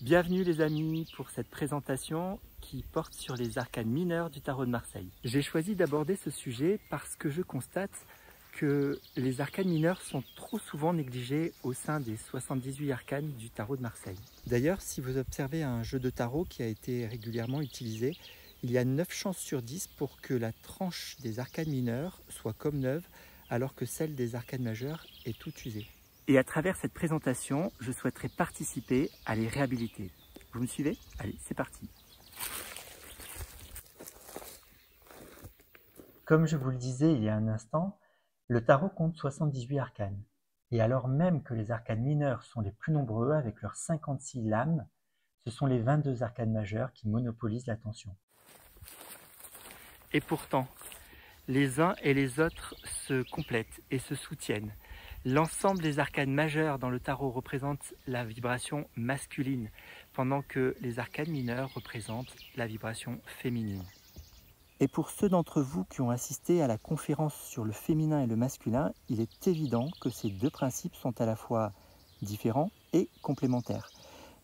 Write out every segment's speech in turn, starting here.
Bienvenue les amis pour cette présentation qui porte sur les arcanes mineures du tarot de Marseille. J'ai choisi d'aborder ce sujet parce que je constate que les arcanes mineures sont trop souvent négligées au sein des 78 arcanes du tarot de Marseille. D'ailleurs, si vous observez un jeu de tarot qui a été régulièrement utilisé, il y a 9 chances sur 10 pour que la tranche des arcanes mineures soit comme neuve alors que celle des arcanes majeures est toute usée. Et à travers cette présentation, je souhaiterais participer à les réhabiliter. Vous me suivez? Allez, c'est parti. Comme je vous le disais il y a un instant, le tarot compte 78 arcanes. Et alors même que les arcanes mineures sont les plus nombreux avec leurs 56 lames, ce sont les 22 arcanes majeures qui monopolisent l'attention. Et pourtant, les uns et les autres se complètent et se soutiennent. L'ensemble des arcanes majeures dans le tarot représente la vibration masculine, pendant que les arcanes mineures représentent la vibration féminine. Et pour ceux d'entre vous qui ont assisté à la conférence sur le féminin et le masculin, il est évident que ces deux principes sont à la fois différents et complémentaires,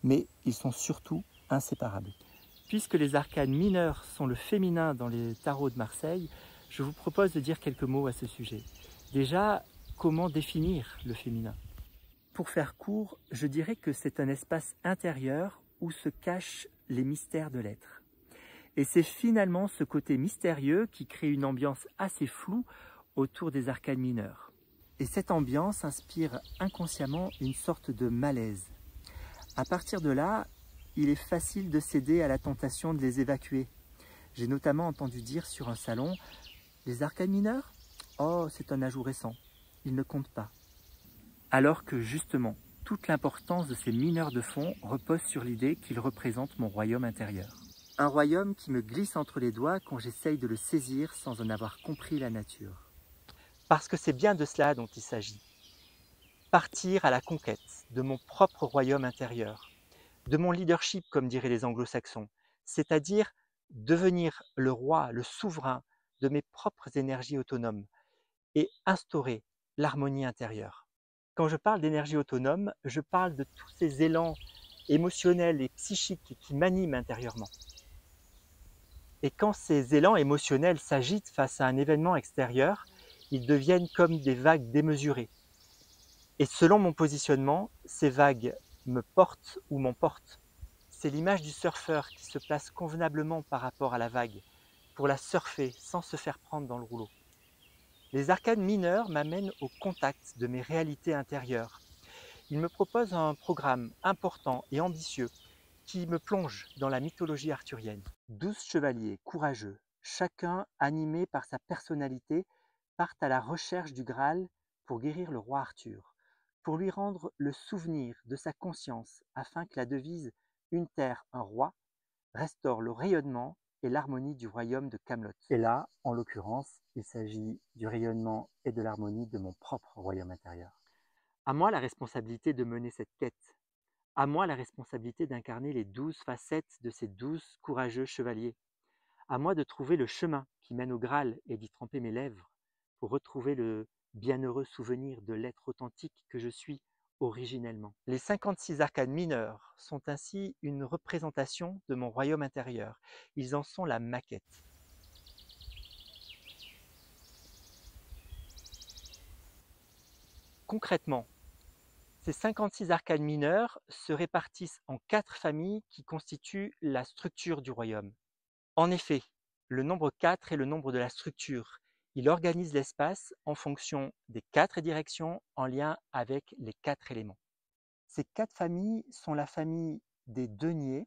mais ils sont surtout inséparables. Puisque les arcanes mineures sont le féminin dans les tarots de Marseille, je vous propose de dire quelques mots à ce sujet. Déjà, comment définir le féminin? Pour faire court, je dirais que c'est un espace intérieur où se cachent les mystères de l'être. Et c'est finalement ce côté mystérieux qui crée une ambiance assez floue autour des arcanes mineures. Et cette ambiance inspire inconsciemment une sorte de malaise. À partir de là, il est facile de céder à la tentation de les évacuer. J'ai notamment entendu dire sur un salon, les arcanes mineures? Oh, c'est un ajout récent, ils ne comptent pas. Alors que justement, toute l'importance de ces mineurs de fond repose sur l'idée qu'ils représentent mon royaume intérieur. Un royaume qui me glisse entre les doigts quand j'essaye de le saisir sans en avoir compris la nature. Parce que c'est bien de cela dont il s'agit. Partir à la conquête de mon propre royaume intérieur, de mon leadership comme diraient les anglo-saxons, c'est-à-dire devenir le roi, le souverain de mes propres énergies autonomes et instaurer l'harmonie intérieure. Quand je parle d'énergie autonome, je parle de tous ces élans émotionnels et psychiques qui m'animent intérieurement. Et quand ces élans émotionnels s'agitent face à un événement extérieur, ils deviennent comme des vagues démesurées. Et selon mon positionnement, ces vagues me portent ou m'emportent. C'est l'image du surfeur qui se place convenablement par rapport à la vague pour la surfer sans se faire prendre dans le rouleau. Les arcanes mineures m'amènent au contact de mes réalités intérieures. Ils me proposent un programme important et ambitieux qui me plonge dans la mythologie arthurienne. 12 chevaliers courageux, chacun animé par sa personnalité, partent à la recherche du Graal pour guérir le roi Arthur, pour lui rendre le souvenir de sa conscience afin que la devise « Une terre, un roi » restaure le rayonnement et l'harmonie du royaume de Camelot. Et là, en l'occurrence, il s'agit du rayonnement et de l'harmonie de mon propre royaume intérieur. À moi la responsabilité de mener cette quête. À moi la responsabilité d'incarner les 12 facettes de ces 12 courageux chevaliers. À moi de trouver le chemin qui mène au Graal et d'y tremper mes lèvres pour retrouver le bienheureux souvenir de l'être authentique que je suis originellement. Les 56 arcanes mineurs sont ainsi une représentation de mon royaume intérieur. Ils en sont la maquette. Concrètement, ces 56 arcanes mineurs se répartissent en 4 familles qui constituent la structure du royaume. En effet, le nombre 4 est le nombre de la structure. Il organise l'espace en fonction des 4 directions en lien avec les 4 éléments. Ces 4 familles sont la famille des deniers,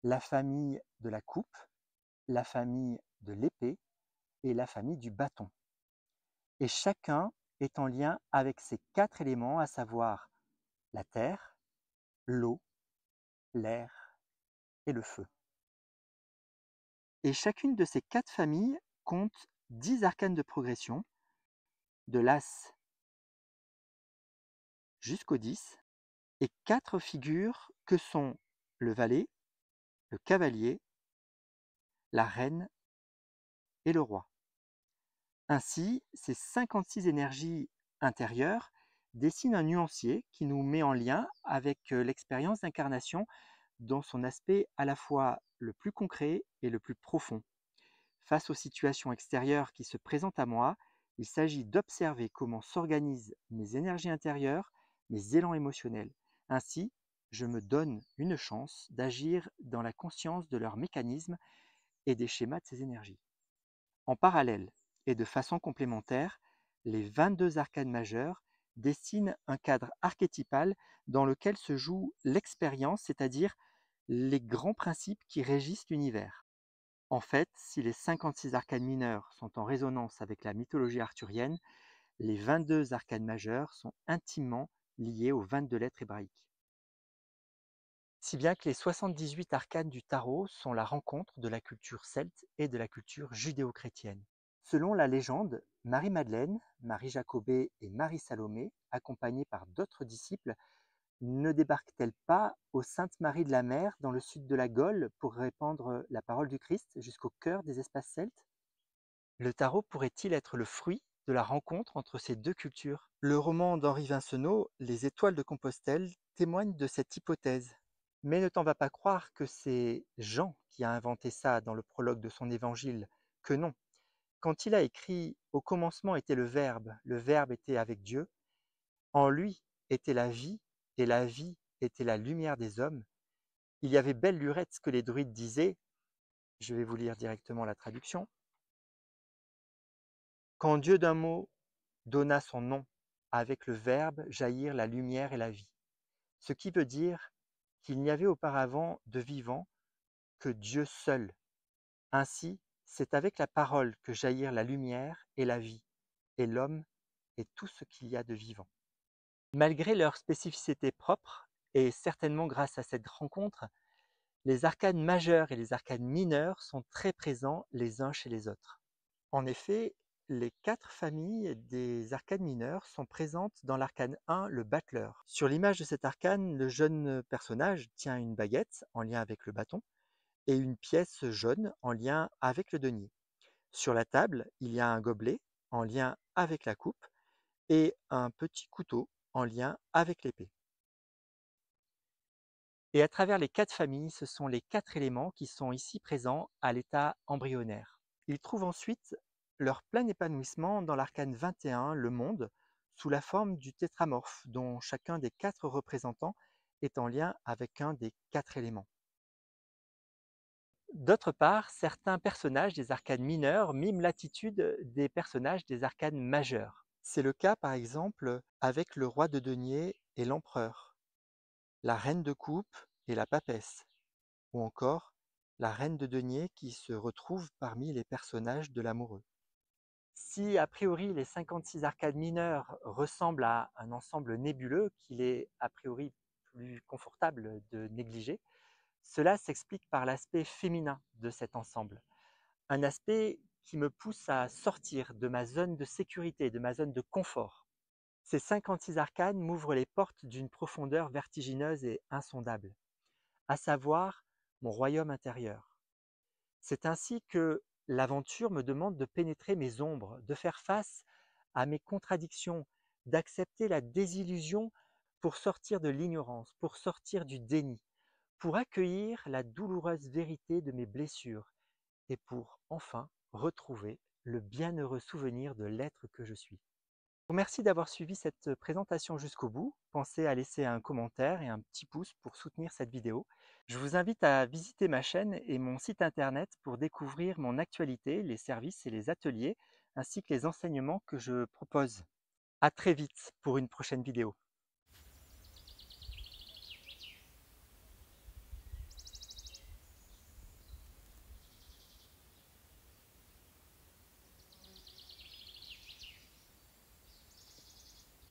la famille de la coupe, la famille de l'épée et la famille du bâton. Et chacun est en lien avec ces 4 éléments, à savoir la terre, l'eau, l'air et le feu. Et chacune de ces 4 familles compte 10 arcanes de progression, de l'as jusqu'au 10, et 4 figures que sont le valet, le cavalier, la reine et le roi. Ainsi, ces 56 énergies intérieures dessinent un nuancier qui nous met en lien avec l'expérience d'incarnation dans son aspect à la fois le plus concret et le plus profond. Face aux situations extérieures qui se présentent à moi, il s'agit d'observer comment s'organisent mes énergies intérieures, mes élans émotionnels. Ainsi, je me donne une chance d'agir dans la conscience de leurs mécanismes et des schémas de ces énergies. En parallèle et de façon complémentaire, les 22 arcanes majeures dessinent un cadre archétypal dans lequel se joue l'expérience, c'est-à-dire les grands principes qui régissent l'univers. En fait, si les 56 arcanes mineurs sont en résonance avec la mythologie arthurienne, les 22 arcanes majeures sont intimement liées aux 22 lettres hébraïques. Si bien que les 78 arcanes du tarot sont la rencontre de la culture celte et de la culture judéo-chrétienne. Selon la légende, Marie-Madeleine, Marie-Jacobée et Marie-Salomé, accompagnées par d'autres disciples, ne débarquent-elles pas aux Saintes-Maries de la Mer dans le sud de la Gaule pour répandre la parole du Christ jusqu'au cœur des espaces celtes? Le tarot pourrait-il être le fruit de la rencontre entre ces deux cultures? Le roman d'Henri Vincenot, Les Étoiles de Compostelle, témoigne de cette hypothèse. Mais ne t'en vas pas croire que c'est Jean qui a inventé ça dans le prologue de son évangile, que non. Quand il a écrit « Au commencement était le Verbe était avec Dieu, en lui était la vie, et la vie était la lumière des hommes », il y avait belle lurette ce que les druides disaient, je vais vous lire directement la traduction. Quand Dieu d'un mot donna son nom, avec le Verbe jaillir la lumière et la vie. Ce qui veut dire qu'il n'y avait auparavant de vivant que Dieu seul. Ainsi, c'est avec la parole que jaillirent la lumière et la vie, et l'homme et tout ce qu'il y a de vivant. Malgré leur spécificité propre, et certainement grâce à cette rencontre, les arcanes majeurs et les arcanes mineurs sont très présents les uns chez les autres. En effet, les 4 familles des arcanes mineurs sont présentes dans l'arcane 1, le battleur. Sur l'image de cet arcane, le jeune personnage tient une baguette en lien avec le bâton et une pièce jaune en lien avec le denier. Sur la table, il y a un gobelet en lien avec la coupe et un petit couteau en lien avec l'épée. Et à travers les 4 familles, ce sont les 4 éléments qui sont ici présents à l'état embryonnaire. Ils trouvent ensuite leur plein épanouissement dans l'arcane 21, le monde, sous la forme du tétramorphe, dont chacun des 4 représentants est en lien avec un des 4 éléments. D'autre part, certains personnages des arcanes mineurs miment l'attitude des personnages des arcanes majeurs. C'est le cas par exemple avec le roi de denier et l'empereur, la reine de coupe et la papesse, ou encore la reine de denier qui se retrouve parmi les personnages de l'amoureux. Si a priori les 56 arcanes mineures ressemblent à un ensemble nébuleux qu'il est a priori plus confortable de négliger, cela s'explique par l'aspect féminin de cet ensemble. Un aspect qui me pousse à sortir de ma zone de sécurité, de ma zone de confort. Ces 56 arcanes m'ouvrent les portes d'une profondeur vertigineuse et insondable, à savoir mon royaume intérieur. C'est ainsi que l'aventure me demande de pénétrer mes ombres, de faire face à mes contradictions, d'accepter la désillusion pour sortir de l'ignorance, pour sortir du déni, pour accueillir la douloureuse vérité de mes blessures et pour enfin retrouver le bienheureux souvenir de l'être que je suis. Merci d'avoir suivi cette présentation jusqu'au bout. Pensez à laisser un commentaire et un petit pouce pour soutenir cette vidéo. Je vous invite à visiter ma chaîne et mon site internet pour découvrir mon actualité, les services et les ateliers, ainsi que les enseignements que je propose. À très vite pour une prochaine vidéo.